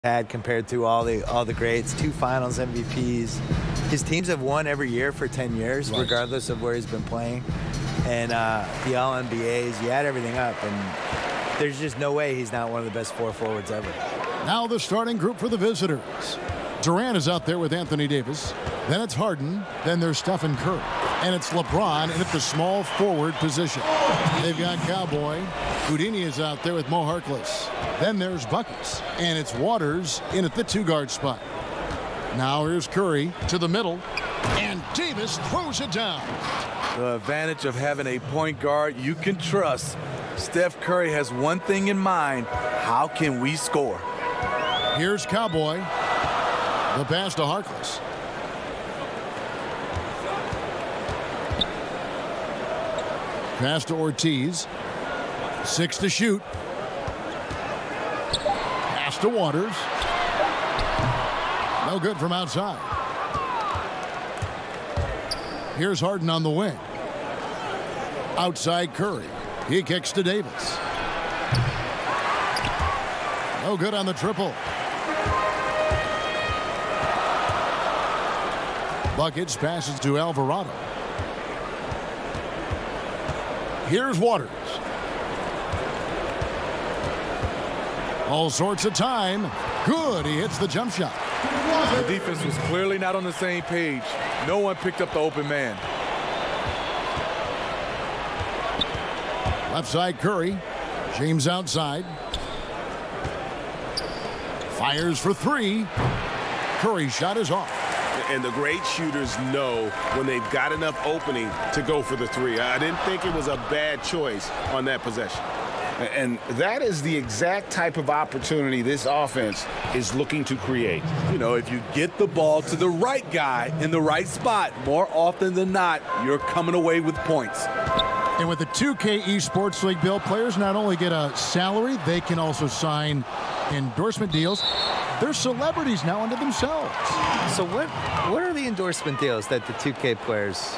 had compared to all the greats, 2 finals MVPs. His teams have won every year for 10 years, right, regardless of where he's been playing. And the All-NBAs, you add everything up, and there's just no way he's not one of the best 4 forwards ever. Now the starting group for the visitors. Durant is out there with Anthony Davis. Then it's Harden. Then there's Stephen Curry. And it's LeBron in at the small forward position. They've got Cowboy. Houdini is out there with Mo Harkless. Then there's Buckets. And it's Waters in at the 2-guard spot. Now here's Curry to the middle. And Davis throws it down. The advantage of having a point guard you can trust. Steph Curry has one thing in mind. How can we score? Here's Cowboy. The pass to Harkless. Pass to Ortiz. 6 to shoot. Pass to Waters. No good from outside. Here's Harden on the wing. Outside Curry. He kicks to Davis. No good on the triple. Buckets passes to Alvarado. Here's Waters. All sorts of time. Good. He hits the jump shot. The defense was clearly not on the same page. No one picked up the open man. Left side Curry. James outside. Fires for 3. Curry's shot is off. And the great shooters know when they've got enough opening to go for the 3. I didn't think it was a bad choice on that possession. And that is the exact type of opportunity this offense is looking to create. You know, if you get the ball to the right guy in the right spot, more often than not, you're coming away with points. And with the 2K Esports League, Bill, players not only get a salary, they can also sign endorsement deals. They're celebrities now unto themselves. So what are the endorsement deals that the 2K players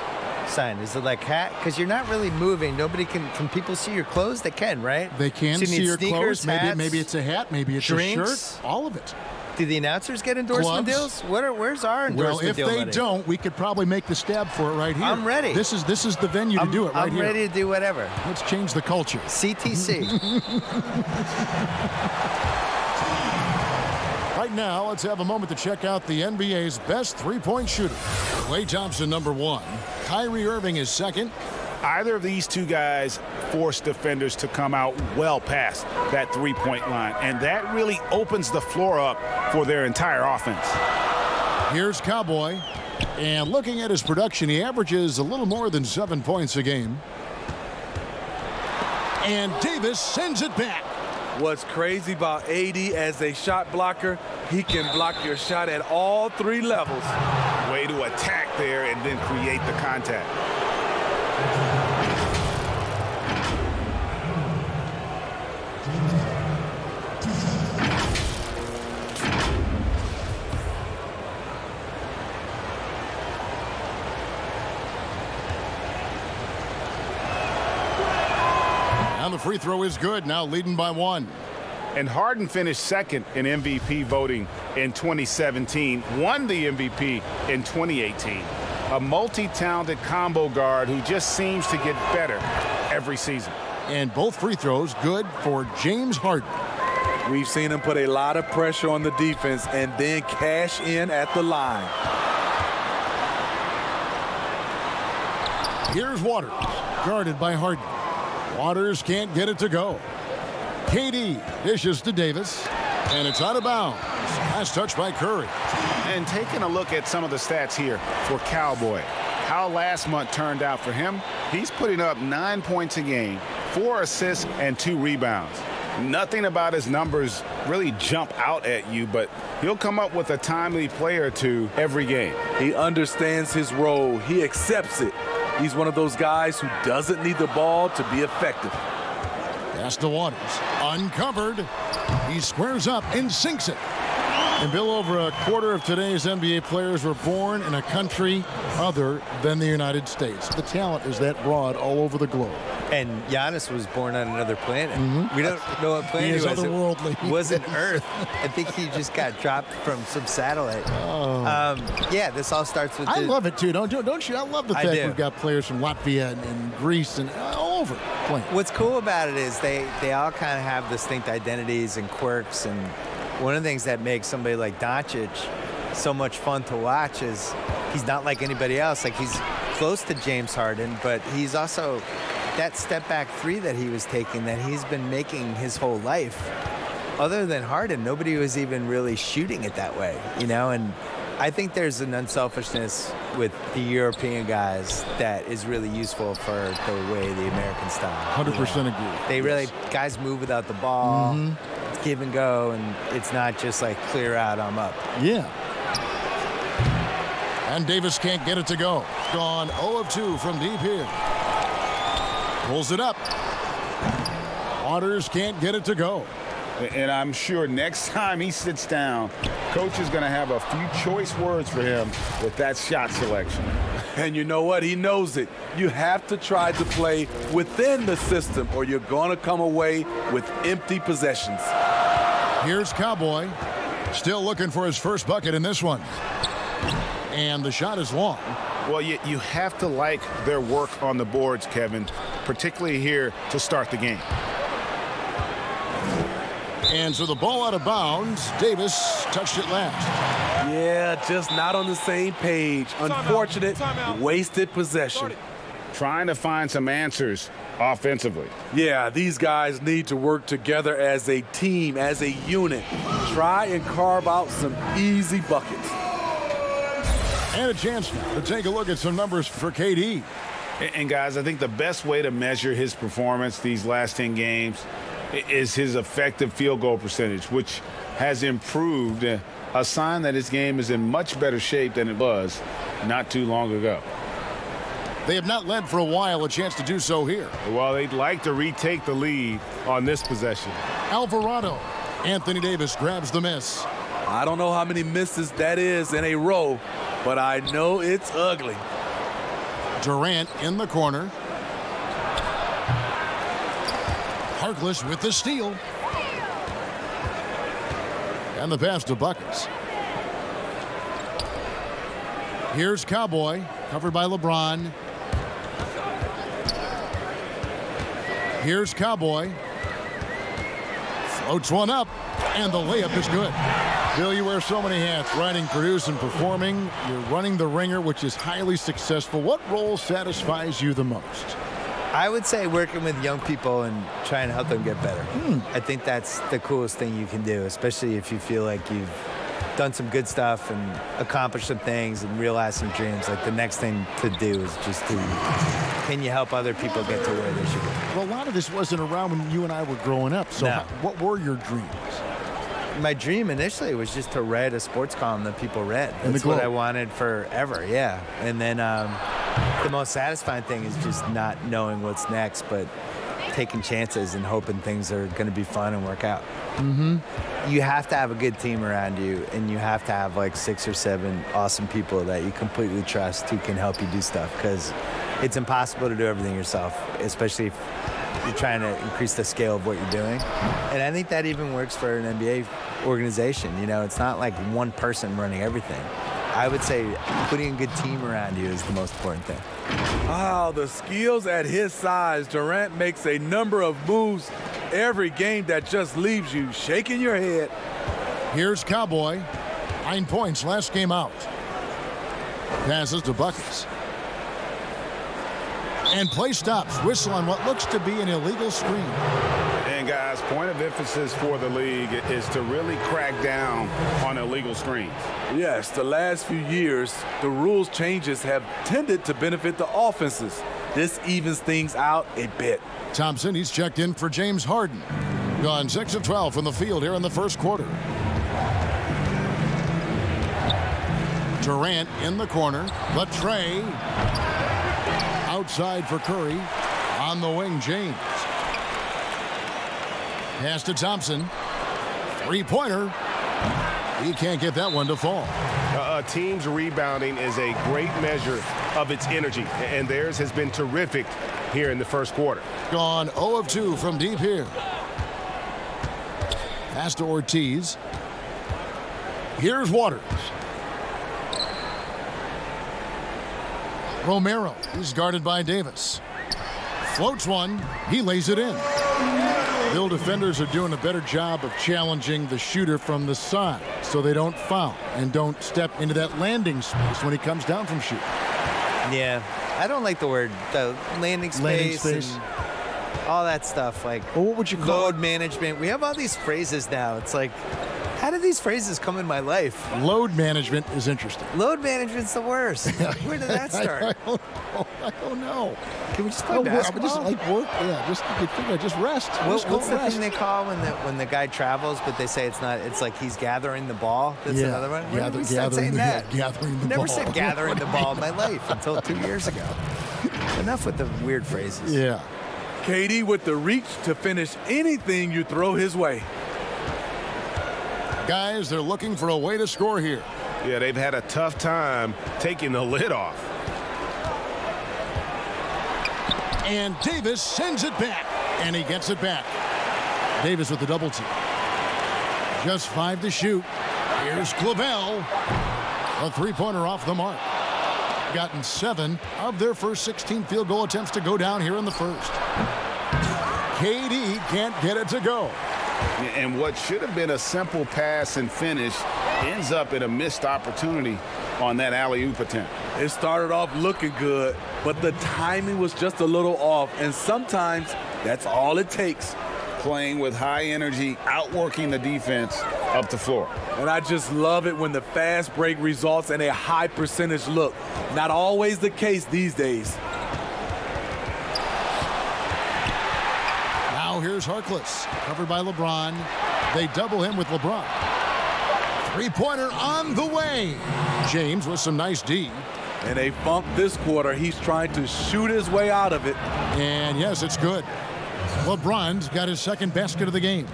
sign? Is it like hat? Because you're not really moving. Nobody can people see your clothes? They can, right? They can so see your sneakers, clothes. hats, maybe it's a hat. Maybe it's drinks, a shirt. All of it. Do the announcers get endorsement Gloves. deals? Where's our endorsement deal? Well, if they money? don't, we could probably make the stab for it right here. I'm ready. This is the venue to do it right here. I'm ready to do whatever. Let's change the culture. CTC. Right now, let's have a moment to check out the NBA's best three-point shooter. Klay Thompson, number 1. Kyrie Irving is 2nd. Either of these 2 guys force defenders to come out well past that 3-point line, and that really opens the floor up for their entire offense. Here's Cowboy, and looking at his production, he averages a little more than 7 points a game. And Davis sends it back. What's crazy about AD as a shot blocker, he can block your shot at all 3 levels. Way to attack there and then create the contact. And the free throw is good, now leading by 1. And Harden finished 2nd in MVP voting in 2017, won the MVP in 2018. A multi-talented combo guard who just seems to get better every season. And both free throws good for James Harden. We've seen him put a lot of pressure on the defense and then cash in at the line. Here's Waters, guarded by Harden. Waters can't get it to go. KD dishes to Davis, and it's out of bounds. Last touch by Curry. And taking a look at some of the stats here for Cowboy, how last month turned out for him, he's putting up 9 points a game, 4 assists, and 2 rebounds. Nothing about his numbers really jump out at you, but he'll come up with a timely play or 2 every game. He understands his role. He accepts it. He's one of those guys who doesn't need the ball to be effective. Pass to Waters. Uncovered. He squares up and sinks it. And Bill, over a quarter of today's NBA players were born in a country other than the United States. The talent is that broad all over the globe. And Giannis was born on another planet. We don't know what planet He is he was. otherworldly. It wasn't Earth. I think he just got dropped from some satellite. Yeah, this all starts with. I love it too, don't you? I love the fact we've got players from Latvia and Greece and all over playing. What's cool about it is they all kind of have distinct identities and quirks, and one of the things that makes somebody like Doncic so much fun to watch is he's not like anybody else. Like, he's close to James Harden, but he's also that step back three that he was taking that he's been making his whole life. Other than Harden, nobody was even really shooting it that way, you know? And I think there's an unselfishness with the European guys that is really useful for the way the American style. 100% agree. They really, guys move without the ball, it's give and go, and it's not just like clear out, I'm up. Yeah. And Davis can't get it to go. Gone 0 of 2 from deep here. Pulls it up. Waters can't get it to go. And I'm sure next time he sits down, coach is going to have a few choice words for him with that shot selection. And you know what? He knows it. You have to try to play within the system or you're going to come away with empty possessions. Here's Cowboy. Still looking for his first bucket in this one. And the shot is long. Well, you have to like their work on the boards, Kevin, particularly here to start the game. And so the ball out of bounds. Davis touched it last. Yeah, just not on the same page. Unfortunate, wasted possession. Trying to find some answers offensively. Yeah, these guys need to work together as a team, as a unit. Try and carve out some easy buckets. And a chance now to take a look at some numbers for KD. And guys, I think the best way to measure his performance these last 10 games is his effective field goal percentage, which has improved, a sign that his game is in much better shape than it was not too long ago. They have not led for a while. A chance to do so here. Well, they'd like to retake the lead on this possession. Alvarado. Anthony Davis grabs the miss. I don't know how many misses that is in a row, but I know it's ugly. Durant in the corner. Harkless with the steal. And the pass to Buckets. Here's Cowboy, covered by LeBron. Here's Cowboy. Floats one up, and the layup is good. Bill, you wear so many hats, writing, producing, performing. You're running the Ringer, which is highly successful. What role satisfies you the most? I would say working with young people and trying to help them get better. I think that's the coolest thing you can do, especially if you feel like you've done some good stuff and accomplished some things and realized some dreams. Like, the next thing to do is just to, can you help other people get to where they should be? Well, a lot of this wasn't around when you and I were growing up. So No. what were your dreams? My dream initially was just to write a sports column that people read. In the That's what I Globe. wanted forever, yeah. And then the most satisfying thing is just not knowing what's next, but taking chances and hoping things are going to be fun and work out. You have to have a good team around you, and you have to have like 6 or 7 awesome people that you completely trust who can help you do stuff, because it's impossible to do everything yourself, especially if you're trying to increase the scale of what you're doing. And I think that even works for an NBA organization. You know, it's not like one person running everything. I would say putting a good team around you is the most important thing. Wow, the skills at his size. Durant makes a number of moves every game that just leaves you shaking your head. Here's Cowboy. 9 points last game out. Passes to Buckets. And play stops. Whistle on what looks to be an illegal screen. And guys, point of emphasis for the league is to really crack down on illegal screens. Yes, the last few years, the rules changes have tended to benefit the offenses. This evens things out a bit. Thompson, he's checked in for James Harden. Gone 6 of 12 from the field here in the first quarter. Durant in the corner. The tray. Outside for Curry. On the wing, James. Pass to Thompson. Three-pointer. He can't get that one to fall. A team's rebounding is a great measure of its energy, and theirs has been terrific here in the first quarter. Gone 0 of 2 from deep here. Pass to Ortiz. Here's Waters. Romero is guarded by Davis. Floats one. He lays it in. Bill defenders are doing a better job of challenging the shooter from the side so they don't foul and don't step into that landing space when he comes down from shooting. Yeah, I don't like the landing space. And all that stuff. Like, well, what would you call load management? We have all these phrases now. It's like, how did these phrases come in my life? Load management is interesting. Load management's the worst. Where did that start? I don't know. Can we just play basketball? Just like work. Yeah, just rest. What's the thing they call when the guy travels, but they say it's not? It's like he's gathering the ball. That's another one. Gathering the Never ball. said gathering the ball in my life until 2 years ago. Enough with the weird phrases. Yeah. KD with the reach to finish anything you throw his way. Guys, they're looking for a way to score here. Yeah, they've had a tough time taking the lid off. And Davis sends it back, and he gets it back. Davis with the double team. Just 5 to shoot. Here's Clavel. A three-pointer off the mark. Gotten 7 of their first 16 field goal attempts to go down here in the first. KD can't get it to go. And what should have been a simple pass and finish ends up in a missed opportunity on that alley-oop attempt. It started off looking good, but the timing was just a little off, and sometimes that's all it takes. Playing with high energy, outworking the defense up the floor. And I just love it when the fast break results in a high percentage look. Not always the case these days. Now here's Harkless, covered by LeBron. They double him with LeBron. Three-pointer on the way. James with some nice D. In a funk this quarter, he's trying to shoot his way out of it. And yes, it's good. LeBron's got his second basket of the game.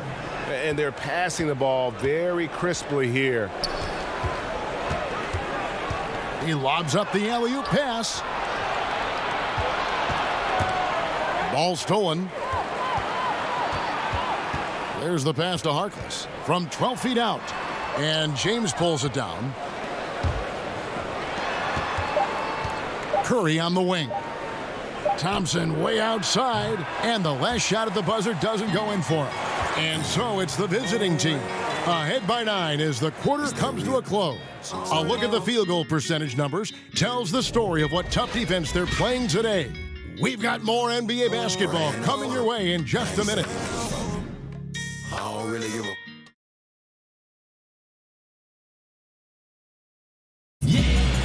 And they're passing the ball very crisply here. He lobs up the alley-oop pass. Ball stolen. There's the pass to Harkless from 12 feet out. And James pulls it down. Curry on the wing. Thompson way outside. And the last shot at the buzzer doesn't go in for him. And so it's the visiting team ahead by 9 as the quarter comes to a close. A look at the field goal percentage numbers tells the story of what tough defense they're playing today. We've got more NBA basketball coming your way in just a minute. I don't really give a...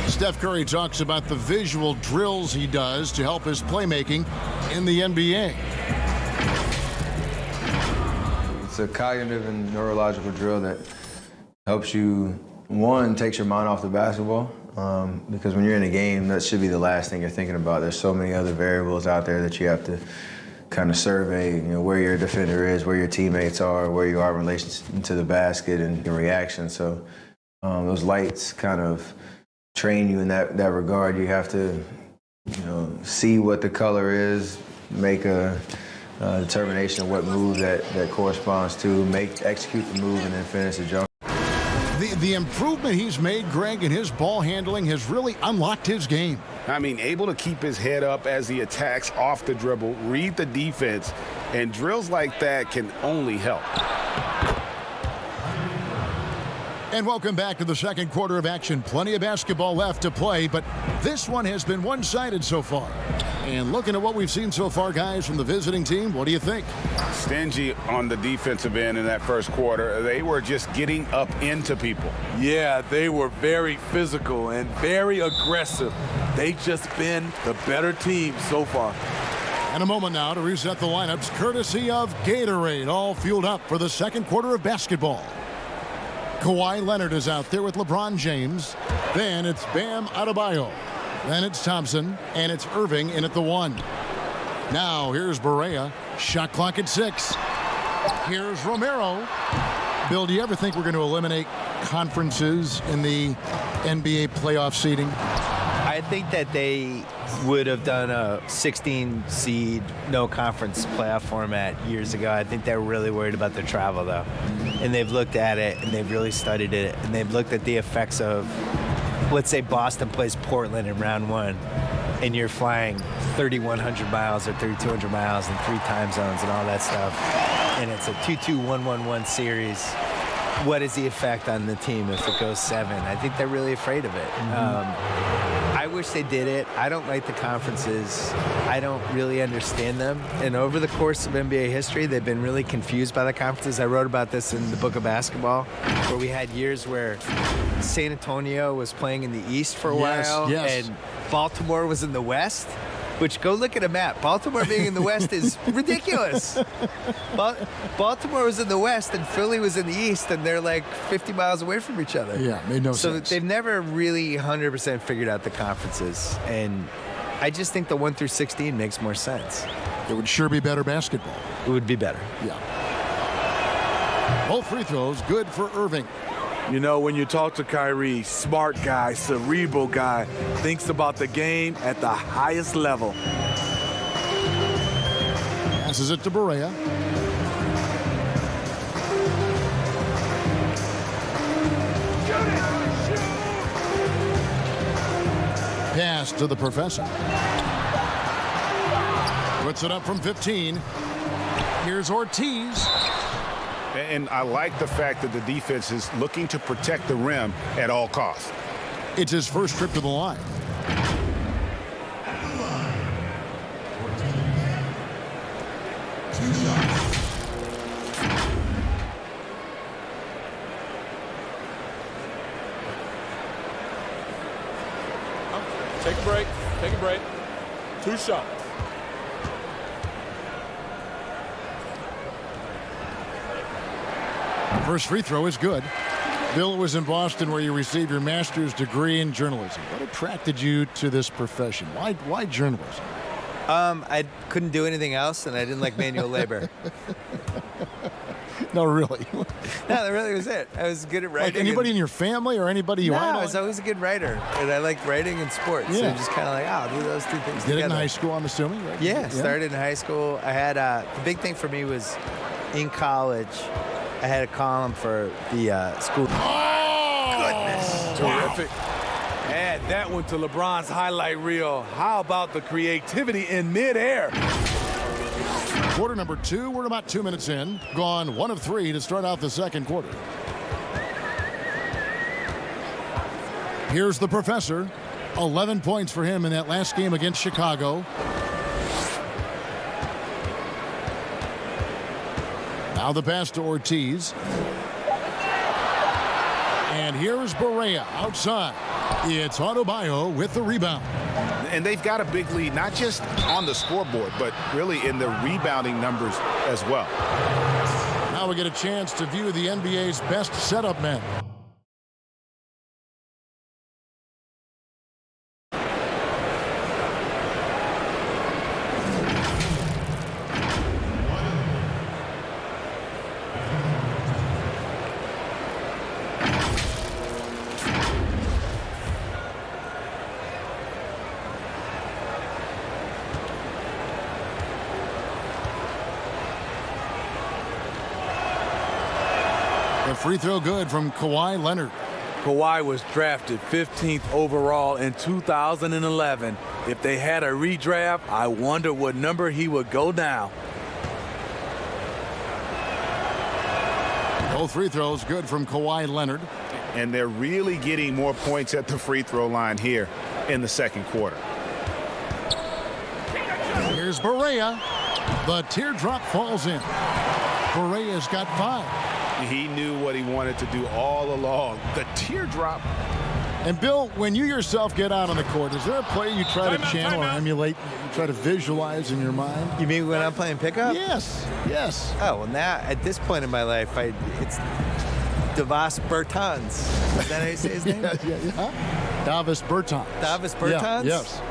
Steph Curry talks about the visual drills he does to help his playmaking in the NBA. It's a cognitive and neurological drill that helps you, one, takes your mind off the basketball, because when you're in a game, that should be the last thing you're thinking about. There's so many other variables out there that you have to kind of survey, where your defender is, where your teammates are, where you are in relation to the basket and your reaction. So those lights kind of train you in that regard. You have to, see what the color is, make a determination of what move that corresponds to, execute the move, and then finish the jump. The improvement he's made, Greg, in his ball handling has really unlocked his game. I mean, able to keep his head up as he attacks off the dribble, read the defense, and drills like that can only help. And welcome back to the second quarter of action. Plenty of basketball left to play, but this one has been one-sided so far. And looking at what we've seen so far, guys, from the visiting team, what do you think? Stingy on the defensive end in that first quarter. They were just getting up into people. Yeah, they were very physical and very aggressive. They've just been the better team so far. And a moment now to reset the lineups, courtesy of Gatorade, all fueled up for the second quarter of basketball. Kawhi Leonard is out there with LeBron James. Then it's Bam Adebayo. Then it's Thompson, and it's Irving in at the 1. Now here's Barea. Shot clock at 6. Here's Romero. Bill, do you ever think we're going to eliminate conferences in the NBA playoff seeding? I think that they would have done a 16 seed, no conference playoff format years ago. I think they're really worried about their travel, though. And they've looked at it, and they've really studied it, and they've looked at the effects of, let's say Boston plays Portland in round 1, and you're flying 3,100 miles or 3,200 miles in 3 time zones and all that stuff, and it's a 2-2-1-1-1 series. What is the effect on the team if it goes 7? I think they're really afraid of it. I wish they did it. I don't like the conferences. I don't really understand them. And over the course of NBA history, they've been really confused by the conferences. I wrote about this in the book of basketball, where we had years where San Antonio was playing in the East for a while, and Baltimore was in the West. Which, go look at a map. Baltimore being in the West is ridiculous. Baltimore was in the West and Philly was in the East, and they're like 50 miles away from each other. Yeah, made no sense. So they've never really 100% figured out the conferences. And I just think the 1 through 16 makes more sense. It would sure be better basketball. It would be better. Yeah. Both free throws good for Irving. You know, when you talk to Kyrie, smart guy, cerebral guy, thinks about the game at the highest level. Passes it to Barea. Pass to the professor. Puts it up from 15. Here's Ortiz. And I like the fact that the defense is looking to protect the rim at all costs. It's his first trip to the line. Take a break. Take a break. 2 shots. First free throw is good. Bill, was in Boston where you received your master's degree in journalism. What attracted you to this profession? Why journalism? I couldn't do anything else, and I didn't like manual labor. No, really. No, that really was it. I was good at writing. Like anybody in your family or anybody you No, idolize? I was always a good writer, and I liked writing and sports. So just kind of like, I'll do those 2 things Did together. it in high school, I'm assuming, right? Yeah, started in high school. I had the big thing for me was in college. I had a column for the school. Goodness. Terrific. Add that one to LeBron's highlight reel. How about the creativity in midair? Quarter number 2. We're about 2 minutes in. Gone 1 of 3 to start out the second quarter. Here's the professor. 11 points for him in that last game against Chicago. Now the pass to Ortiz. And here's Barea outside. It's Adebayo with the rebound. And they've got a big lead, not just on the scoreboard, but really in the rebounding numbers as well. Now we get a chance to view the NBA's best setup men. The free throw good from Kawhi Leonard. Kawhi was drafted 15th overall in 2011. If they had a redraft, I wonder what number he would go now. Both free throws good from Kawhi Leonard. And they're really getting more points at the free throw line here in the second quarter. Here's Barea. The teardrop falls in. Barea's got 5. He knew what he wanted to do all along. The teardrop. And Bill, when you yourself get out on the court, is there a play you try to channel or emulate, you try to visualize in your mind? You mean when I'm playing pickup? Yes, yes. Oh, well, now, at this point in my life, it's Davis Bertans. Is that how you say his name? Yeah. Davis Bertans. Davis Bertans? Yeah, yes.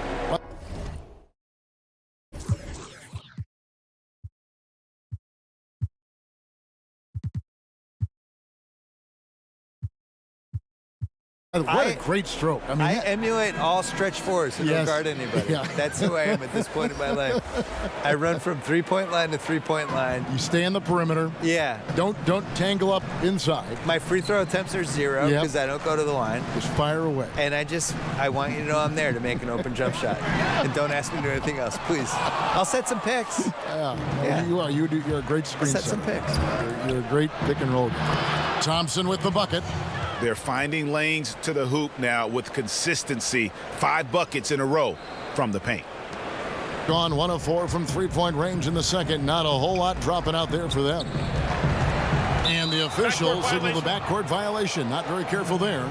What a great stroke. I mean, I emulate all stretch fours and don't guard anybody. Yeah. That's who I am at this point in my life. I run from three-point line to three-point line. you stay in the perimeter. Yeah. Don't tangle up inside. My free throw attempts are 0 Yep. because I don't go to the line. Just fire away. And I want you to know I'm there to make an open jump shot. And don't ask me to do anything else, please. I'll set some picks. Yeah. You are. You're a great screen Set some setter. picks. You're a great pick and roll guy. Thompson with the bucket. They're finding lanes to the hoop now with consistency. 5 buckets in a row from the paint. Gone 1 of 4 from three-point range in the second. Not a whole lot dropping out there for them. And the officials signal the backcourt violation. Not very careful there.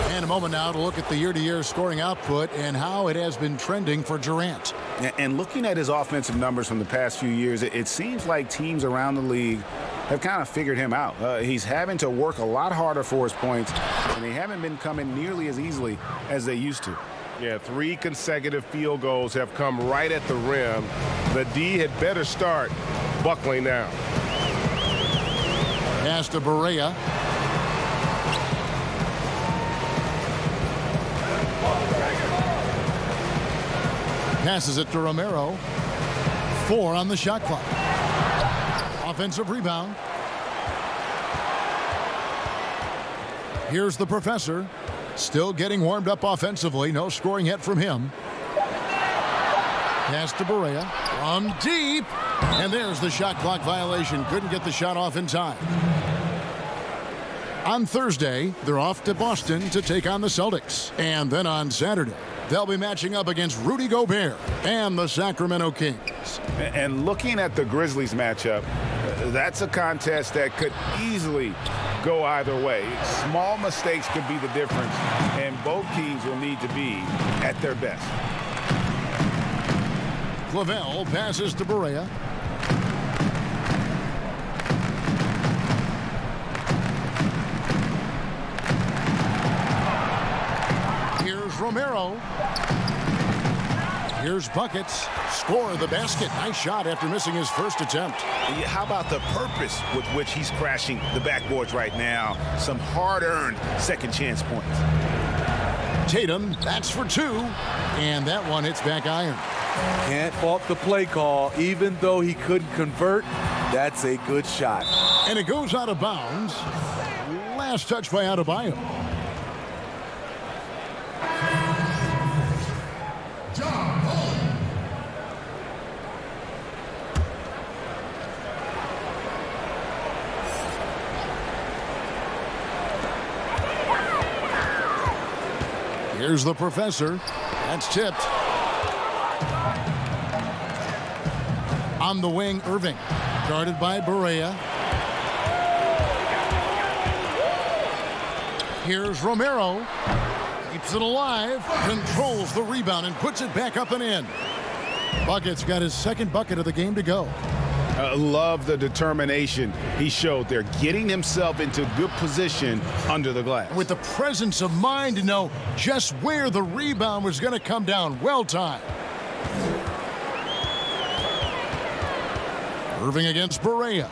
And a moment now to look at the year-to-year scoring output and how it has been trending for Durant. And looking at his offensive numbers from the past few years, it seems like teams around the league have kind of figured him out. He's having to work a lot harder for his points, and they haven't been coming nearly as easily as they used to. Yeah, 3 consecutive field goals have come right at the rim. The D had better start buckling now. Pass to Barea. Passes it to Romero. 4 on the shot clock. Offensive rebound. Here's the professor. Still getting warmed up offensively. No scoring yet from him. Pass to Barea. From deep. And there's the shot clock violation. Couldn't get the shot off in time. On Thursday, they're off to Boston to take on the Celtics. And then on Saturday, they'll be matching up against Rudy Gobert and the Sacramento Kings. And looking at the Grizzlies matchup, that's a contest that could easily go either way. Small mistakes could be the difference, and both teams will need to be at their best. Clavel passes to Barea. Here's Romero. Here's Buckets. Score the basket. Nice shot after missing his first attempt. How about the purpose with which he's crashing the backboards right now? Some hard-earned second chance points. Tatum, that's for 2. And that one hits back iron. Can't fault the play call. Even though he couldn't convert, that's a good shot. And it goes out of bounds. Last touch by Adebayo. Here's the professor. That's tipped. On the wing, Irving. Guarded by Barea. Here's Romero. Keeps it alive. Controls the rebound and puts it back up and in. Bucket's got his second bucket of the game to go. Love the determination he showed there, getting himself into good position under the glass. With the presence of mind to know just where the rebound was going to come down. Well timed. Irving against Barea.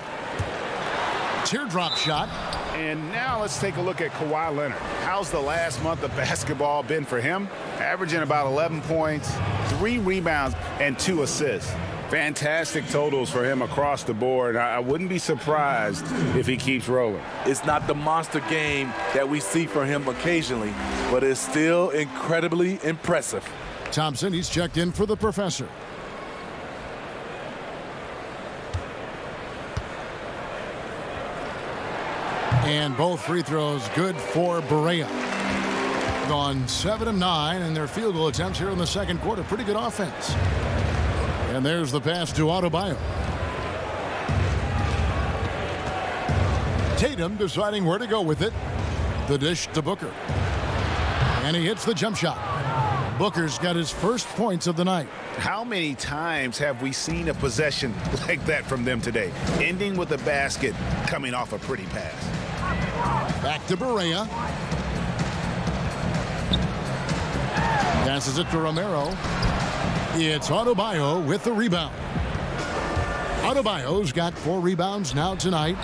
Teardrop shot. And now let's take a look at Kawhi Leonard. How's the last month of basketball been for him? Averaging about 11 points, 3 rebounds, and 2 assists. Fantastic totals for him across the board. I wouldn't be surprised if he keeps rolling. It's not the monster game that we see from him occasionally, but it's still incredibly impressive. Thompson, he's checked in for the professor. And both free throws good for Barea. Gone 7 of 9 in their field goal attempts here in the second quarter. Pretty good offense. And there's the pass to Adebayo. Tatum deciding where to go with it. The dish to Booker. And he hits the jump shot. Booker's got his first points of the night. How many times have we seen a possession like that from them today? Ending with a basket, coming off a pretty pass. Back to Barea. Passes it to Romero. It's Adebayo with the rebound. Adebayo's got 4 rebounds now tonight.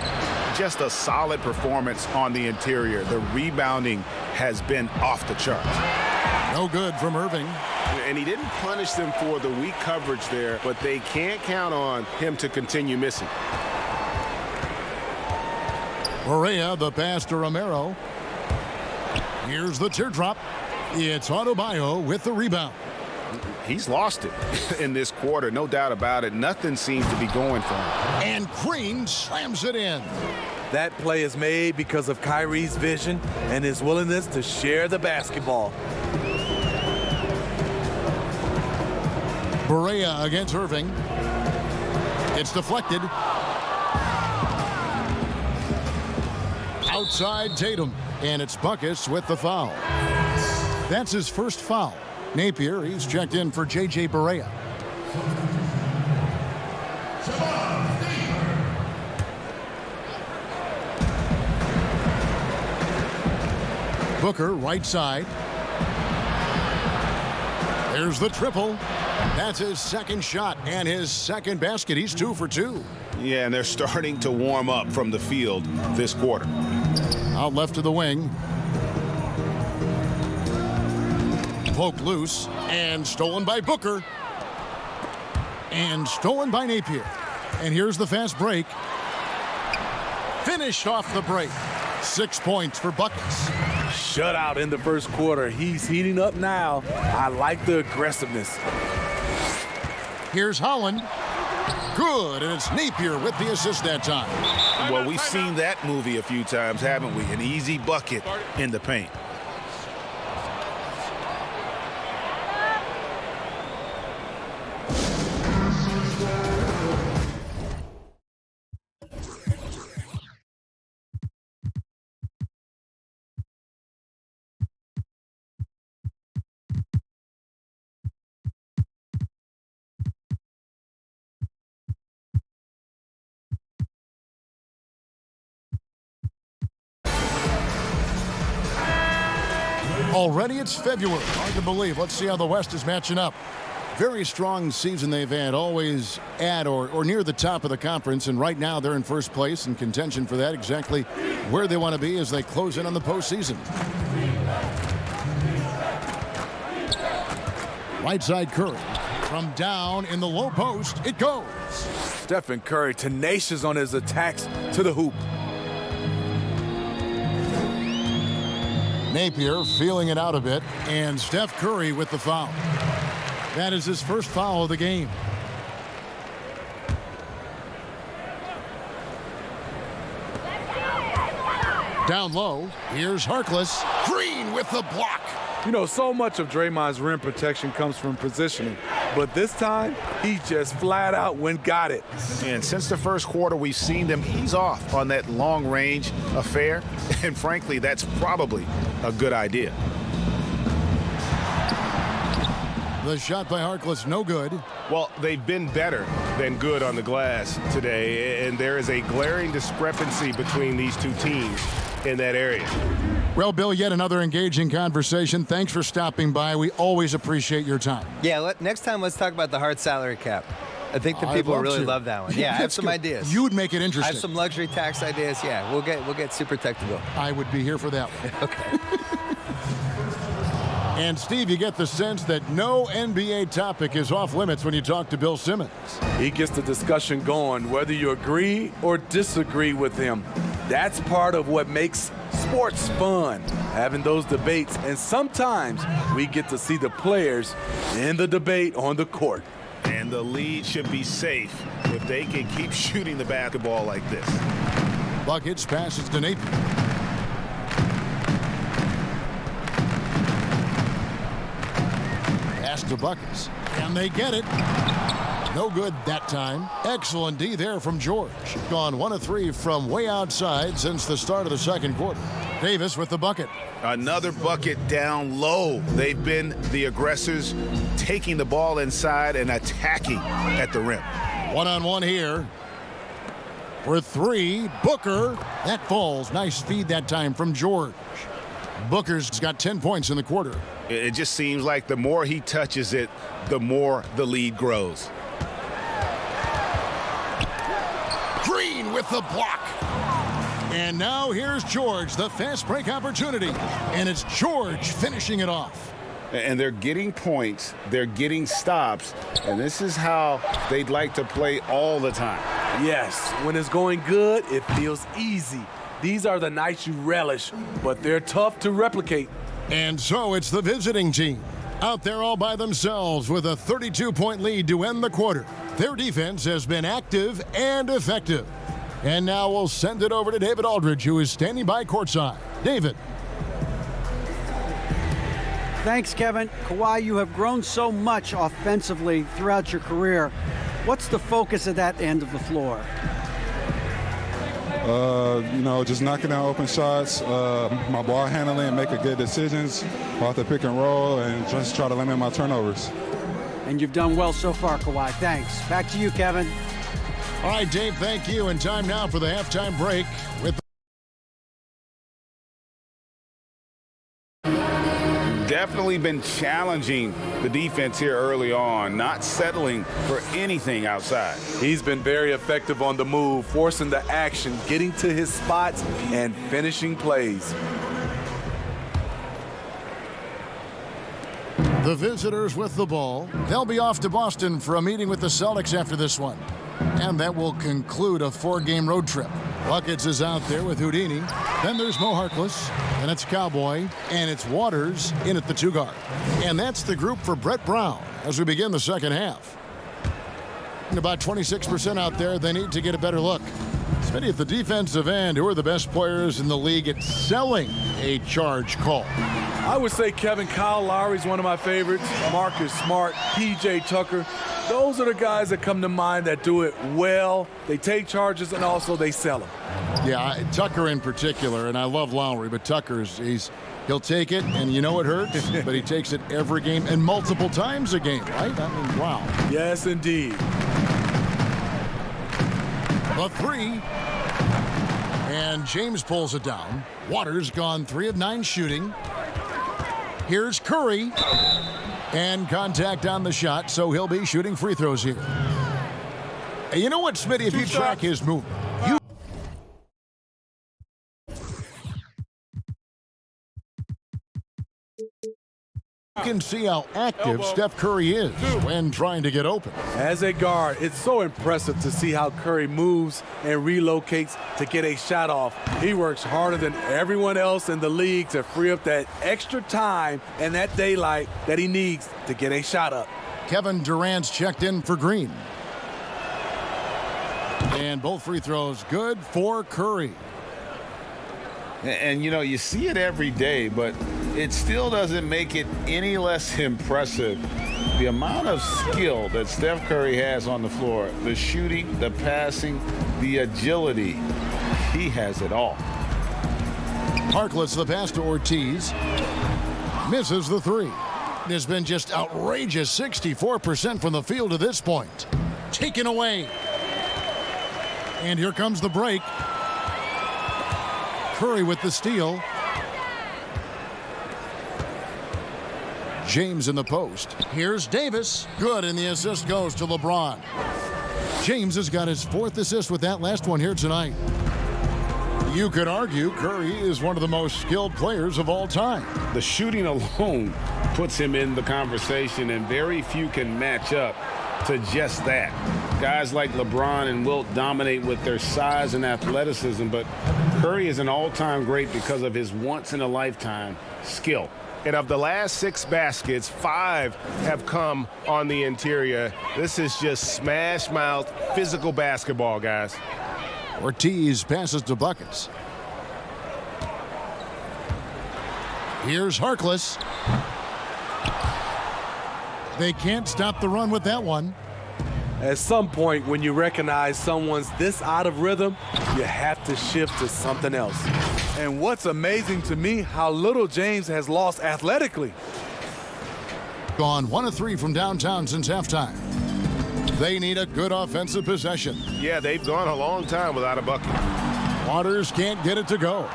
Just a solid performance on the interior. The rebounding has been off the charts. No good from Irving. And he didn't punish them for the weak coverage there, but they can't count on him to continue missing. Barea, the pass to Romero. Here's the teardrop. It's Adebayo with the rebound. He's lost it in this quarter, no doubt about it. Nothing seems to be going for him. And Green slams it in. That play is made because of Kyrie's vision and his willingness to share the basketball. Barea against Irving. It's deflected. Outside Tatum. And it's Buckets with the foul. That's his first foul. Napier, he's checked in for J.J. Barea. Booker, right side. There's the triple. That's his second shot and his second basket. He's 2 for 2. Yeah, and they're starting to warm up from the field this quarter. Out left to the wing. Poked loose and stolen by Booker. And stolen by Napier. And here's the fast break. Finished off the break. 6 points for Buckets. Shutout in the first quarter. He's heating up now. I like the aggressiveness. Here's Holland. Good, and it's Napier with the assist that time. Well, we've seen that movie a few times, haven't we? An easy bucket in the paint. Already it's February. Hard to believe. Let's see how the West is matching up. Very strong season they've had, always at or near the top of the conference, and right now they're in first place in contention for that, exactly where they want to be as they close in on the postseason. Right side Curry. From down in the low post, it goes. Stephen Curry tenacious on his attacks to the hoop. Napier feeling it out a bit, and Steph Curry with the foul. That is his first foul of the game. Down low, here's Harkless. Green with the block. You know, so much of Draymond's rim protection comes from positioning, but this time he just flat out got it. And since the first quarter, we've seen them ease off on that long-range affair, and frankly, that's probably a good idea. The shot by Harkless, no good. Well, they've been better than good on the glass today, and there is a glaring discrepancy between these two teams in that area. Well, Bill, yet another engaging conversation. Thanks for stopping by. We always appreciate your time. Yeah, next time let's talk about the hard salary cap. I think the people really love that one. Yeah, I have some ideas. You would make it interesting. I have some luxury tax ideas. Yeah, we'll get super technical. I would be here for that one. Okay. And Steve, you get the sense that no NBA topic is off limits when you talk to Bill Simmons. He gets the discussion going, whether you agree or disagree with him. That's part of what makes sports fun, having those debates. And sometimes we get to see the players in the debate on the court. And the lead should be safe if they can keep shooting the basketball like this. Buckets passes to Napier. To Buckets, and they get it. No good that time. Excellent D there from George. Gone 1 of 3 from way outside since the start of the second quarter. Davis with the bucket. Another bucket down low. They've been the aggressors, taking the ball inside and attacking at the rim. One-on-one here. For 3, Booker. That falls. Nice feed that time from George. Booker's got 10 points in the quarter. It just seems like the more he touches it, the more the lead grows. Green with the block. And now here's George, the fast break opportunity. And it's George finishing it off. And they're getting points, they're getting stops, and this is how they'd like to play all the time. Yes, when it's going good, it feels easy. These are the nights you relish, but they're tough to replicate. And so it's the visiting team out there all by themselves with a 32-point lead to end the quarter. Their defense has been active and effective. And now we'll send it over to David Aldridge, who is standing by courtside. David. Thanks, Kevin. Kawhi, you have grown so much offensively throughout your career. What's the focus of that end of the floor? Just knocking down open shots, my ball handling, making good decisions off the pick and roll, and just try to limit my turnovers. And you've done well so far, Kawhi. Thanks. Back to you, Kevin. All right, Dave, thank you. And time now for the halftime break with Definitely been challenging the defense here early on, not settling for anything outside. He's been very effective on the move, forcing the action, getting to his spots, and finishing plays. the visitors with the ball. They'll be off to Boston for a meeting with the Celtics after this one. And that will conclude a 4-game road trip. Buckets is out there with Houdini. Then there's Mo Harkless. And it's Cowboy. And it's Waters in at the 2-guard. And that's the group for Brett Brown as we begin the second half. And about 26% out there, they need to get a better look. Smitty, at the defensive end, who are the best players in the league at selling a charge call? I would say Kyle Lowry's one of my favorites. Marcus Smart, P.J. Tucker. Those are the guys that come to mind that do it well. They take charges and also they sell them. Yeah, Tucker in particular, and I love Lowry, but Tucker's, he'll take it, and you know it hurts, but he takes it every game and multiple times a game, right? I mean, wow. Yes, indeed. The three. And James pulls it down. Waters gone 3 of 9 shooting. Here's Curry. And contact on the shot, so he'll be shooting free throws here. And you know what, Smitty, if you track his movement, you can see how active Steph Curry is when trying to get open. As a guard, it's so impressive to see how Curry moves and relocates to get a shot off. He works harder than everyone else in the league to free up that extra time and that daylight that he needs to get a shot up. Kevin Durant's checked in for Green. And both free throws good for Curry. And, you know, you see it every day, but it still doesn't make it any less impressive. The amount of skill that Steph Curry has on the floor, the shooting, the passing, the agility, he has it all. Harkless the pass to Ortiz. Misses the three. It has been just outrageous 64% from the field to this point. Taken away. And here comes the break. Curry with the steal. James in the post. Here's Davis. Good, and the assist goes to LeBron. James has got his 4th assist with that last one here tonight. You could argue Curry is one of the most skilled players of all time. The shooting alone puts him in the conversation, and very few can match up to just that. Guys like LeBron and Wilt dominate with their size and athleticism, but Curry is an all-time great because of his once-in-a-lifetime skill. And of the last 6 baskets, 5 have come on the interior. This is just smash-mouth physical basketball, guys. Ortiz passes to Buckets. Here's Harkless. They can't stop the run with that one. At some point, when you recognize someone's this out of rhythm, you have to shift to something else. And what's amazing to me, how little James has lost athletically. Gone 1 of 3 from downtown since halftime. They need a good offensive possession. Yeah, they've gone a long time without a bucket. Waters can't get it to go.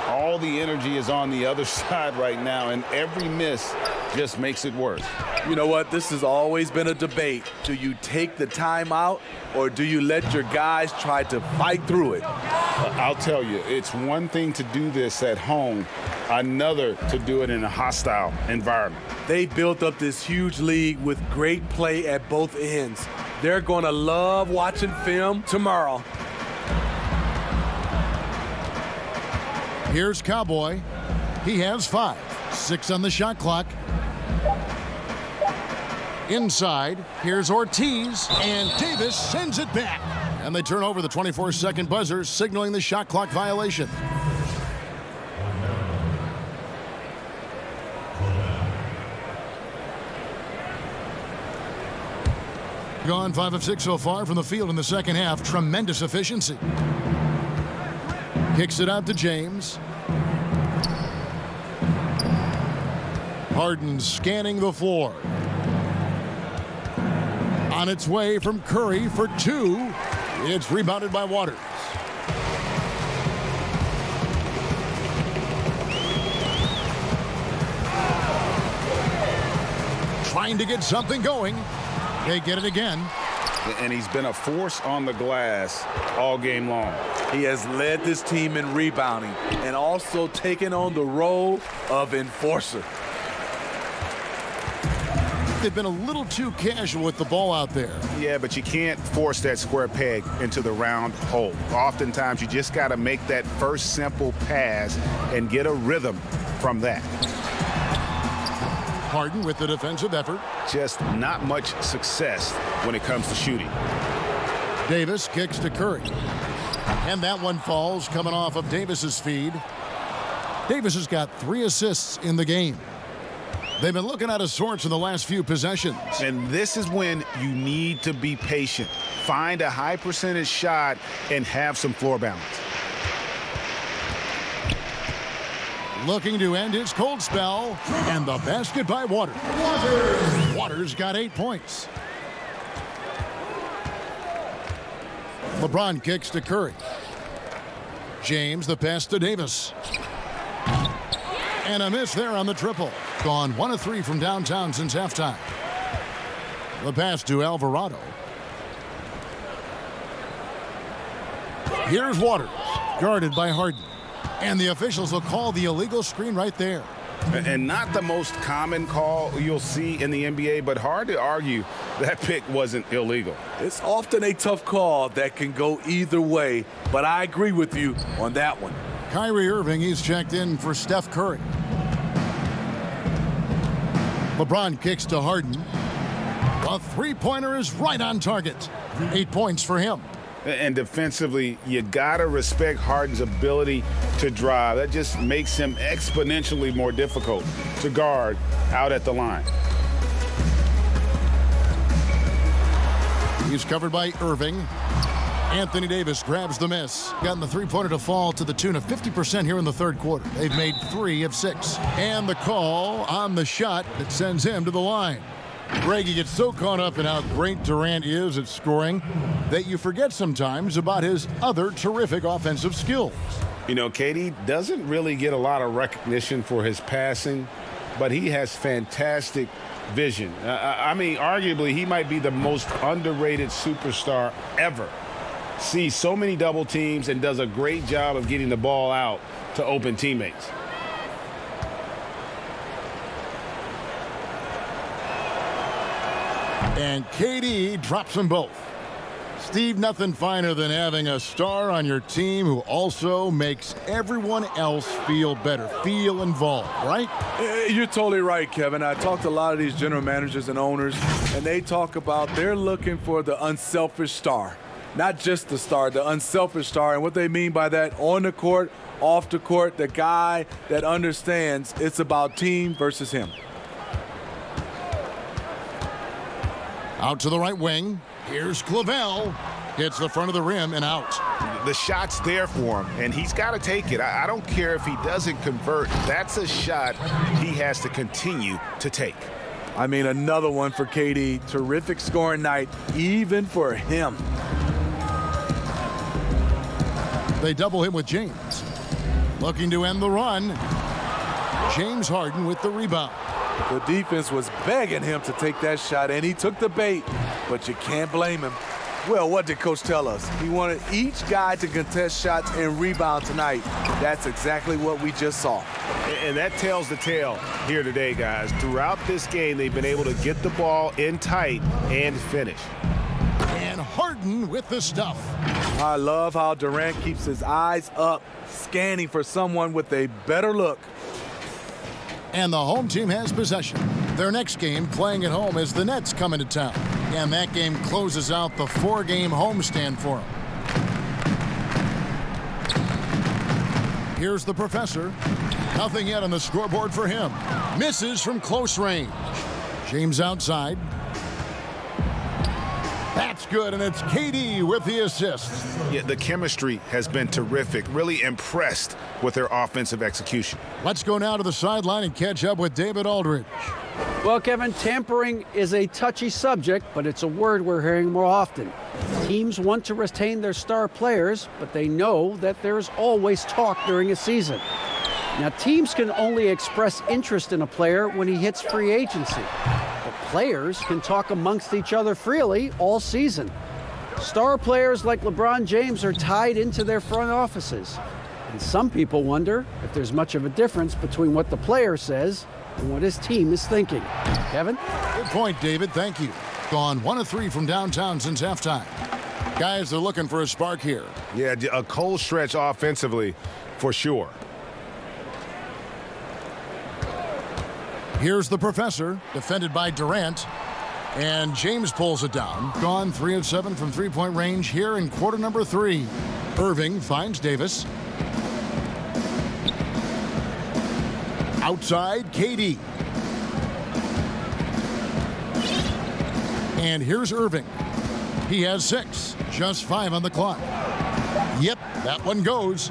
All the energy is on the other side right now, and every miss just makes it worse. You know what? This has always been a debate. Do you take the timeout, or do you let your guys try to fight through it? I'll tell you, it's one thing to do this at home, another to do it in a hostile environment. They built up this huge lead with great play at both ends. They're going to love watching film tomorrow. Here's Cowboy. He has 5. 6 on the shot clock. Inside, here's Ortiz, and Davis sends it back. And they turn over the 24-second buzzer, signaling the shot clock violation. Gone 5 of 6 so far from the field in the second half. Tremendous efficiency. Kicks it out to James. Harden scanning the floor. On its way from Curry for 2. It's rebounded by Waters. Trying to get something going. They get it again. And he's been a force on the glass all game long. He has led this team in rebounding and also taken on the role of enforcer. They've been a little too casual with the ball out there. Yeah, but you can't force that square peg into the round hole. Oftentimes, you just got to make that first simple pass and get a rhythm from that. Harden with the defensive effort. Just not much success when it comes to shooting. Davis kicks to Curry. And that one falls coming off of Davis's feed. Davis has got 3 assists in the game. They've been looking out of sorts in the last few possessions. And this is when you need to be patient. Find a high percentage shot and have some floor balance. Looking to end his cold spell. And the basket by Waters. Waters got 8 points. LeBron kicks to Curry. James the pass to Davis. And a miss there on the triple. Gone 1 of 3 from downtown since halftime. The pass to Alvarado. Here's Waters, guarded by Harden. And the officials will call the illegal screen right there. And not the most common call you'll see in the NBA, but hard to argue that pick wasn't illegal. It's often a tough call that can go either way, but I agree with you on that one. Kyrie Irving, he's checked in for Steph Curry. LeBron kicks to Harden. A three-pointer is right on target. 8 points for him. And defensively, you got to respect Harden's ability to drive. That just makes him exponentially more difficult to guard out at the line. He's covered by Irving. Anthony Davis grabs the miss. Gotten the three-pointer to fall to the tune of 50% here in the third quarter. They've made 3 of 6. And the call on the shot that sends him to the line. Greg, you get so caught up in how great Durant is at scoring that you forget sometimes about his other terrific offensive skills. You know, KD doesn't really get a lot of recognition for his passing, but he has fantastic vision. I mean, arguably, he might be the most underrated superstar ever. Sees so many double teams and does a great job of getting the ball out to open teammates. And KD drops them both. Steve, nothing finer than having a star on your team who also makes everyone else feel better, feel involved, right? You're totally right, Kevin. I talked to a lot of these general managers and owners, and they talk about they're looking for the unselfish star. Not just the star, the unselfish star. And what they mean by that, on the court, off the court, the guy that understands it's about team versus him. Out to the right wing. Here's Clavel. Hits the front of the rim and out. The shot's there for him, and he's got to take it. I don't care if he doesn't convert. That's a shot he has to continue to take. I mean, another one for KD. Terrific scoring night, even for him. They double him with James. Looking to end the run. James Harden with the rebound. The defense was begging him to take that shot, and he took the bait, but you can't blame him. Well, what did Coach tell us? He wanted each guy to contest shots and rebound tonight. That's exactly what we just saw. And that tells the tale here today, guys. Throughout this game, they've been able to get the ball in tight and finish. And Harden with the stuff. I love how Durant keeps his eyes up, scanning for someone with a better look. And the home team has possession. Their next game, playing at home, is the Nets coming to town. And that game closes out the 4-game homestand for them. Here's the professor. Nothing yet on the scoreboard for him. Misses from close range. James outside. That's good, and it's KD with the assist. Yeah, the chemistry has been terrific. Really impressed with their offensive execution. Let's go now to the sideline and catch up with David Aldridge. Well, Kevin, tampering is a touchy subject, but it's a word we're hearing more often. Teams want to retain their star players, but they know that there's always talk during a season. Now, teams can only express interest in a player when he hits free agency. But players can talk amongst each other freely all season. Star players like LeBron James are tied into their front offices. And some people wonder if there's much of a difference between what the player says and what his team is thinking. Kevin? Good point, David. Thank you. Gone 1 of 3 from downtown since halftime. Guys, they're looking for a spark here. Yeah, a cold stretch offensively for sure. Here's the professor, defended by Durant. And James pulls it down. Gone 3 of 7 from three-point range here in quarter number 3. Irving finds Davis. Outside, KD. And here's Irving. He has 6, just 5 on the clock. Yep, that one goes.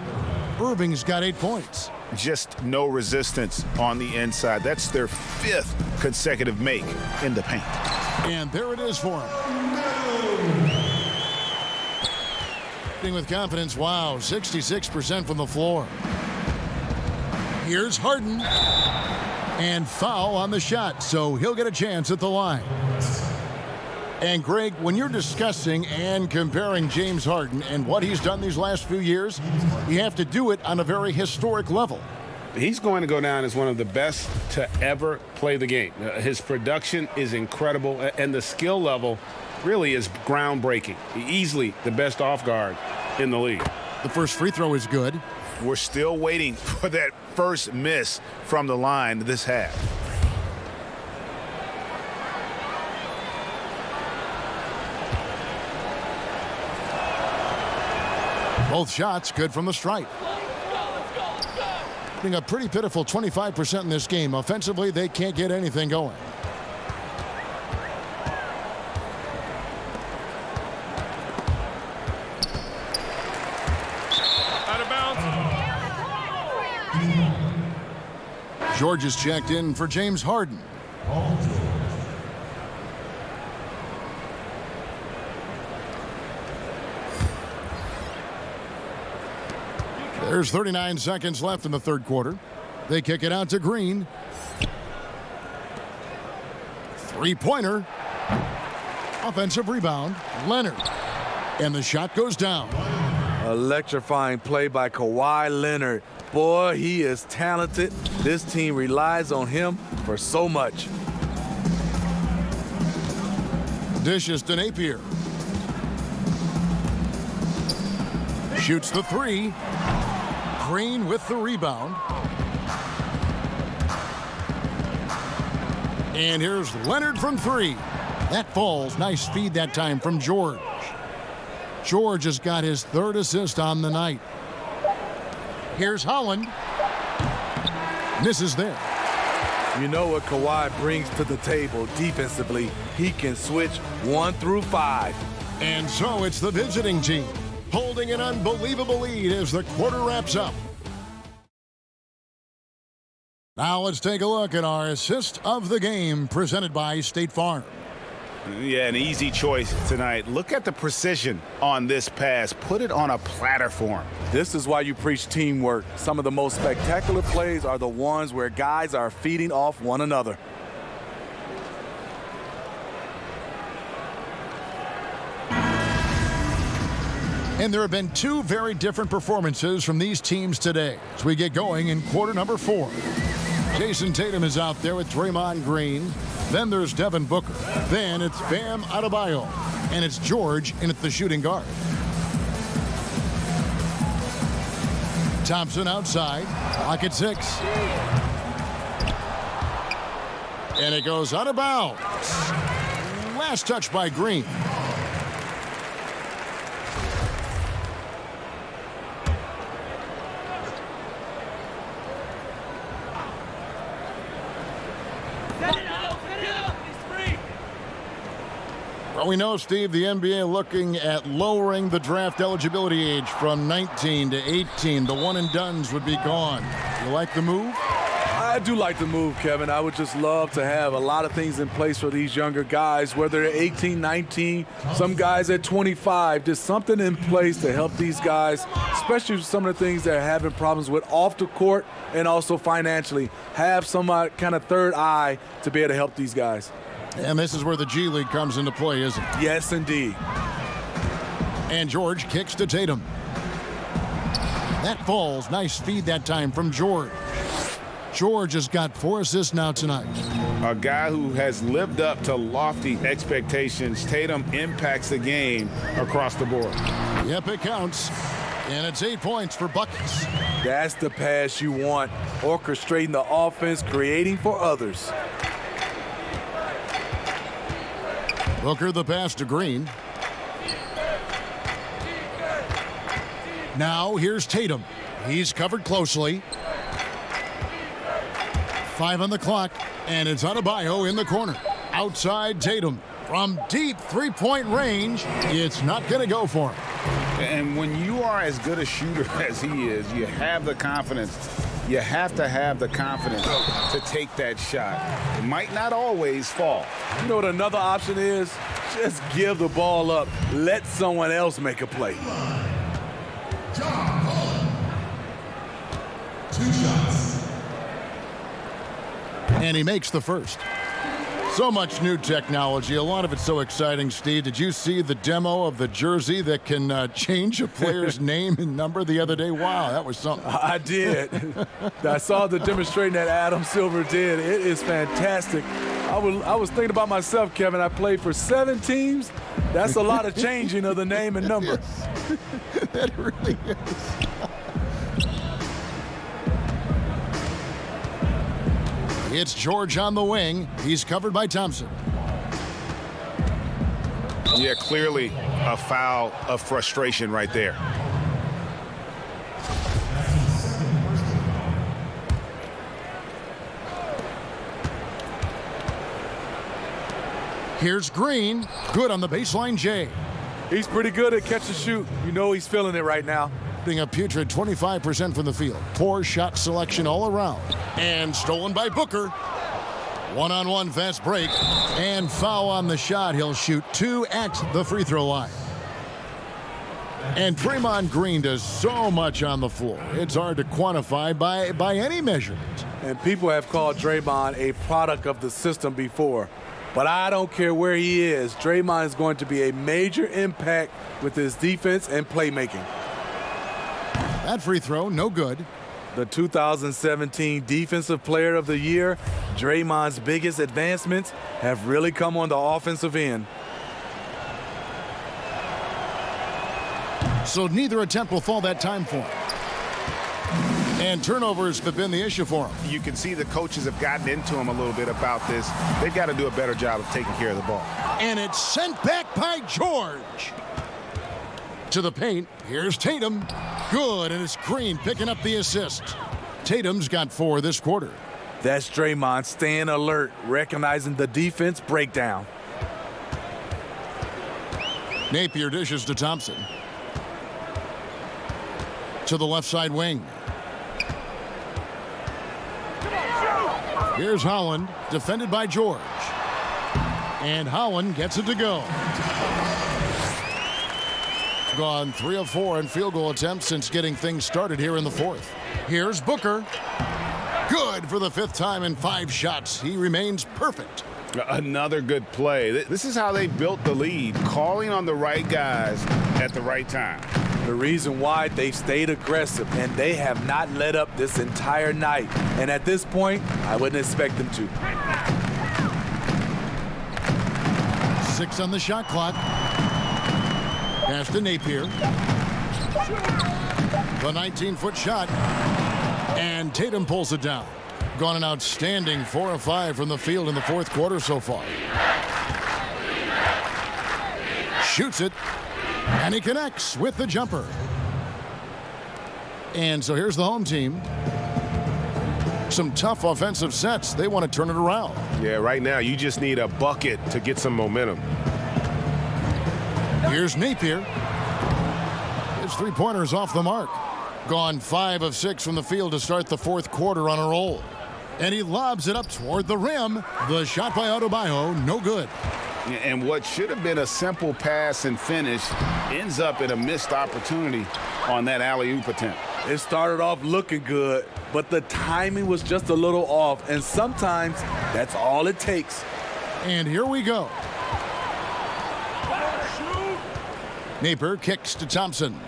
Irving's got 8 points. Just no resistance on the inside. That's their 5th consecutive make in the paint. And there it is for him. Shooting with confidence, wow, 66% from the floor. Here's Harden. And foul on the shot, so he'll get a chance at the line. And Greg, when you're discussing and comparing James Harden and what he's done these last few years, you have to do it on a very historic level. He's going to go down as one of the best to ever play the game. His production is incredible, and the skill level really is groundbreaking. Easily the best off guard in the league. The first free throw is good. We're still waiting for that first miss from the line this half. Both shots good from the stripe. Being a pretty pitiful 25% in this game. Offensively, they can't get anything going. Out of bounds. George is checked in for James Harden. There's 39 seconds left in the third quarter. They kick it out to Green. Three-pointer. Offensive rebound. Leonard. And the shot goes down. Electrifying play by Kawhi Leonard. Boy, he is talented. This team relies on him for so much. Dishes to Napier. Shoots the 3. Green with the rebound. And here's Leonard from 3. That falls. Nice feed that time from George. George has got his 3rd assist on the night. Here's Holland. Misses there. You know what Kawhi brings to the table defensively. He can switch 1 through 5. And so it's the visiting team holding an unbelievable lead as the quarter wraps up. Now let's take a look at our assist of the game presented by State Farm. Yeah, an easy choice tonight. Look at the precision on this pass. Put it on a platter for him. This is why you preach teamwork. Some of the most spectacular plays are the ones where guys are feeding off one another. And there have been two very different performances from these teams today as we get going in quarter number 4. Jayson Tatum is out there with Draymond Green. Then there's Devin Booker. Then it's Bam Adebayo. And it's George in at the shooting guard. Thompson outside. Clock at 6. And it goes out of bounds. Last touch by Green. Well, we know, Steve, the NBA looking at lowering the draft eligibility age from 19 to 18. The one-and-dones would be gone. You like the move? I do like the move, Kevin. I would just love to have a lot of things in place for these younger guys, whether they're 18, 19, some guys at 25. Just something in place to help these guys, especially some of the things they're having problems with off the court and also financially. Have some kind of third eye to be able to help these guys. And this is where the G League comes into play, isn't it? Yes, indeed. And George kicks to Tatum. That falls. Nice feed that time from George. George has got 4 assists now tonight. A guy who has lived up to lofty expectations. Tatum impacts the game across the board. Yep, it counts. And it's 8 points for buckets. That's the pass you want. Orchestrating the offense, creating for others. Booker the pass to Green. Now here's Tatum. He's covered closely. 5 on the clock, and it's Adebayo in the corner. Outside Tatum. From deep three-point range, it's not going to go for him. And when you are as good a shooter as he is, you have the confidence. You have to have the confidence to take that shot. It might not always fall. You know what another option is? Just give the ball up. Let someone else make a play. 2 shots. And he makes the first. So much new technology. A lot of it so exciting, Steve. Did you see the demo of the jersey that can change a player's name and number the other day? Wow, that was something. I did. I saw the demonstration that Adam Silver did. It is fantastic. I was thinking about myself, Kevin. I played for 7 teams. That's a lot of changing of the name and number. That really is. It's George on the wing. He's covered by Thompson. Yeah, clearly a foul of frustration right there. Here's Green. Good on the baseline, Jay. He's pretty good at catch and shoot. You know he's feeling it right now. A putrid 25% from the field. Poor shot selection all around. And stolen by Booker. One-on-one fast break. And foul on the shot. He'll shoot 2 at the free throw line. And Draymond Green does so much on the floor. It's hard to quantify by any measurement. And people have called Draymond a product of the system before. But I don't care where he is. Draymond is going to be a major impact with his defense and playmaking. That free throw, no good. The 2017 Defensive Player of the Year, Draymond's biggest advancements have really come on the offensive end. So neither attempt will fall that time for him. And turnovers have been the issue for him. You can see the coaches have gotten into him a little bit about this. They've got to do a better job of taking care of the ball. And it's sent back by George. To the paint, here's Tatum. Good, and it's Green picking up the assist. Tatum's got 4 this quarter. That's Draymond staying alert, recognizing the defense breakdown. Napier dishes to Thompson. To the left side wing. Here's Holland, defended by George. And Holland gets it to go. Gone 3 of 4 in field goal attempts since getting things started here in the 4th. Here's Booker. Good for the 5th time in 5 shots. He remains perfect. Another good play. This is how they built the lead, calling on the right guys at the right time. The reason why they've stayed aggressive, and they have not let up this entire night. And at this point, I wouldn't expect them to. 6 on the shot clock. Pass to Napier. The 19-foot shot. And Tatum pulls it down. Gone an outstanding 4 of 5 from the field in the fourth quarter so far. Shoots it. And he connects with the jumper. And so here's the home team. Some tough offensive sets. They want to turn it around. Yeah, right now you just need a bucket to get some momentum. Here's Napier. His three-pointer's off the mark. Gone 5 of 6 from the field to start the fourth quarter on a roll. And he lobs it up toward the rim. The shot by Adebayo, no good. And what should have been a simple pass and finish ends up in a missed opportunity on that alley-oop attempt. It started off looking good, but the timing was just a little off, and sometimes that's all it takes. And here we go. Napier kicks to Thompson.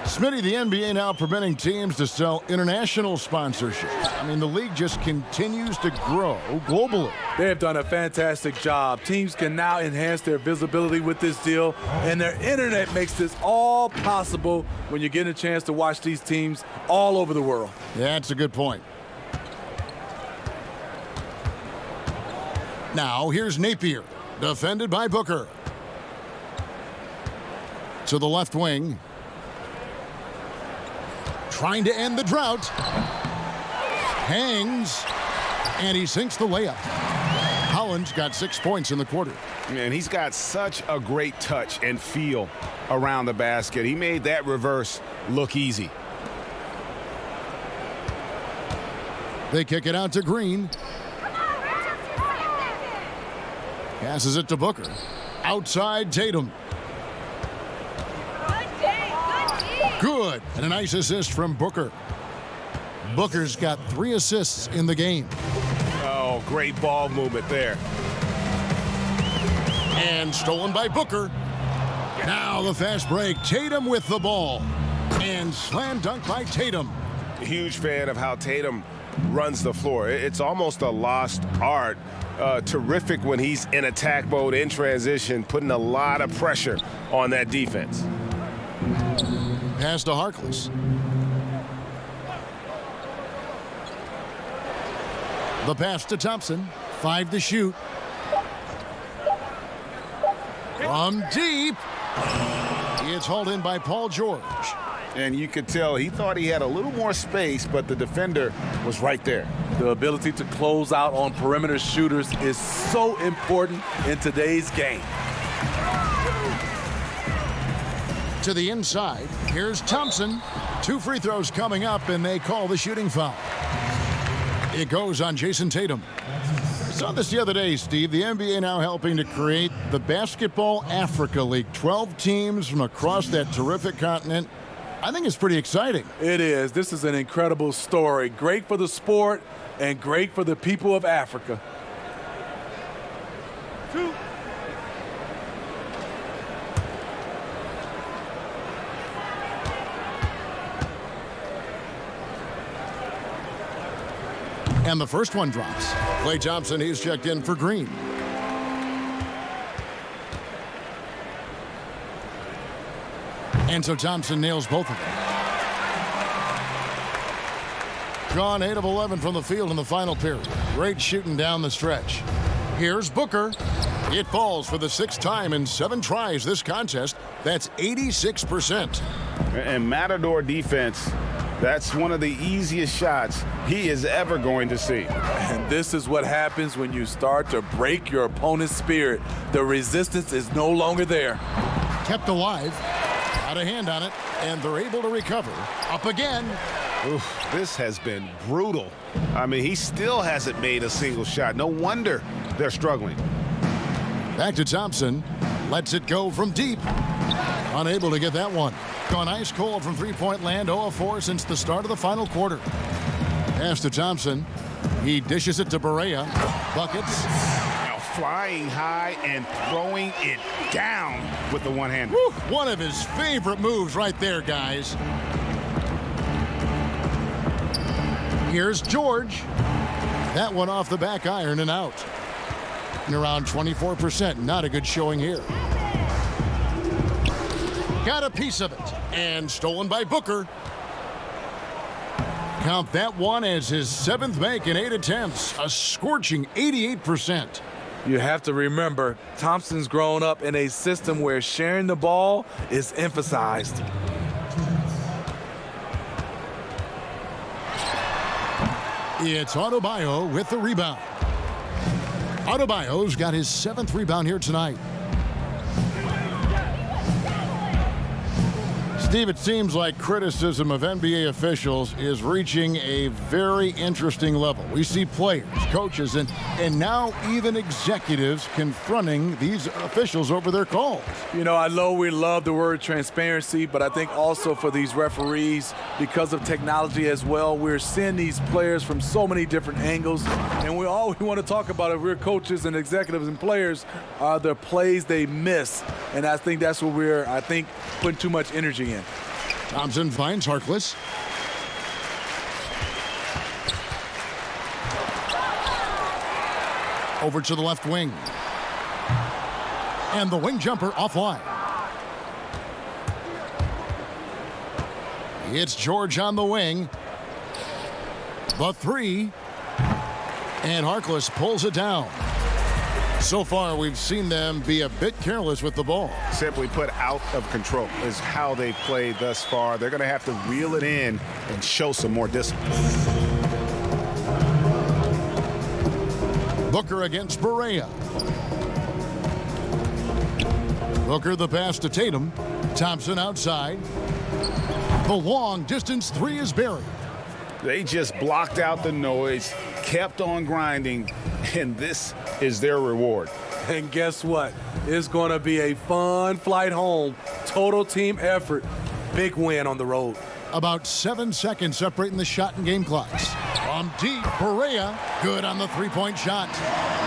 Smitty, the NBA now permitting teams to sell international sponsorships. I mean, the league just continues to grow globally. They have done a fantastic job. Teams can now enhance their visibility with this deal, and their internet makes this all possible when you get a chance to watch these teams all over the world. Yeah, that's a good point. Now, here's Napier, defended by Booker. To the left wing. Trying to end the drought. Hangs. And he sinks the layup. Holland's got 6 points in the quarter. And he's got such a great touch and feel around the basket. He made that reverse look easy. They kick it out to Green. Passes it to Booker. Outside Tatum. Good. And a nice assist from Booker. Booker's got 3 assists in the game. Oh, great ball movement there. And stolen by Booker. Now the fast break. Tatum with the ball. And slam dunk by Tatum. Huge fan of how Tatum runs the floor. It's almost a lost art. Terrific when he's in attack mode, in transition, putting a lot of pressure on that defense. Pass to Harkless. The pass to Thompson. 5 to shoot. From deep. It's hauled in by Paul George. And you could tell he thought he had a little more space, but the defender was right there. The ability to close out on perimeter shooters is so important in today's game. To the inside. Here's Thompson. 2 free throws coming up, and they call the shooting foul. It goes on Jheizon Tatum. I saw this the other day, Steve. The NBA now helping to create the Basketball Africa League. 12 teams from across that terrific continent. I think it's pretty exciting. It is. This is an incredible story. Great for the sport and great for the people of Africa. And the first one drops. Klay Thompson, he's checked in for Green. And so Thompson nails both of them. Gone 8 of 11 from the field in the final period. Great shooting down the stretch. Here's Booker. It falls for the 6th time in 7 tries this contest. That's 86%. And Matador defense, that's one of the easiest shots he is ever going to see. And this is what happens when you start to break your opponent's spirit. The resistance is no longer there. Kept alive. Got a hand on it, and they're able to recover. Up again. Oof, this has been brutal. I mean, he still hasn't made a single shot. No wonder they're struggling. Back to Thompson. Lets it go from deep. Unable to get that one. Gone ice cold from three-point land. 0 of 4 since the start of the final quarter. Pass to Thompson. He dishes it to Barea. Buckets. Now flying high and throwing it down with the one-hander. One of his favorite moves right there, guys. Here's George. That one off the back iron and out. And around 24%. Not a good showing here. Got a piece of it. And stolen by Booker. Count that one as his 7th make in 8 attempts. A scorching 88%. You have to remember, Thompson's grown up in a system where sharing the ball is emphasized. It's Adebayo with the rebound. Adebayo's got his 7th rebound here tonight. Steve, it seems like criticism of NBA officials is reaching a very interesting level. We see players, coaches, and now even executives confronting these officials over their calls. You know, I know we love the word transparency, but I think also for these referees, because of technology as well, we're seeing these players from so many different angles. And all we want to talk about, if we're coaches and executives and players, are the plays they miss. And I think that's what we're, putting too much energy in. Thompson finds Harkless. Over to the left wing. And the wing jumper offline. It's George on the wing. The 3. And Harkless pulls it down. So far, we've seen them be a bit careless with the ball. Simply put, out of control is how they've played thus far. They're going to have to reel it in and show some more discipline. Booker against Barea. Booker the pass to Tatum. Thompson outside. The long distance 3 is buried. They just blocked out the noise, kept on grinding, and this is their reward. And guess what? It's going to be a fun flight home. Total team effort. Big win on the road. About 7 seconds separating the shot and game clocks. From deep, Barea, good on the 3-point shot.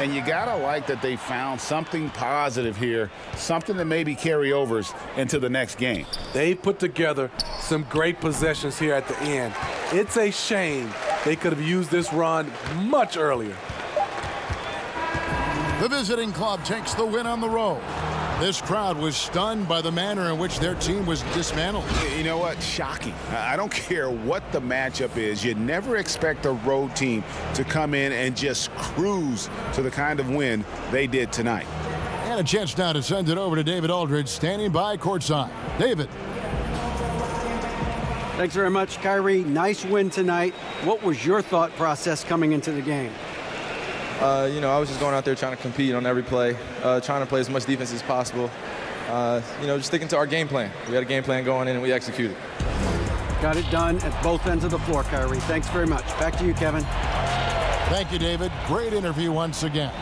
And you got to like that they found something positive here, something that maybe carry overs into the next game. They put together some great possessions here at the end. It's a shame they could have used this run much earlier. The visiting club takes the win on the road. This crowd was stunned by the manner in which their team was dismantled. You know what? Shocking. I don't care what the matchup is. You never expect a road team to come in and just cruise to the kind of win they did tonight. And a chance now to send it over to David Aldridge, standing by courtside. David. Thanks very much, Kyrie. Nice win tonight. What was your thought process coming into the game? I was just going out there trying to compete on every play, trying to play as much defense as possible. Just sticking to our game plan. We had a game plan going in and we executed. Got it done at both ends of the floor, Kyrie. Thanks very much. Back to you, Kevin. Thank you, David. Great interview once again.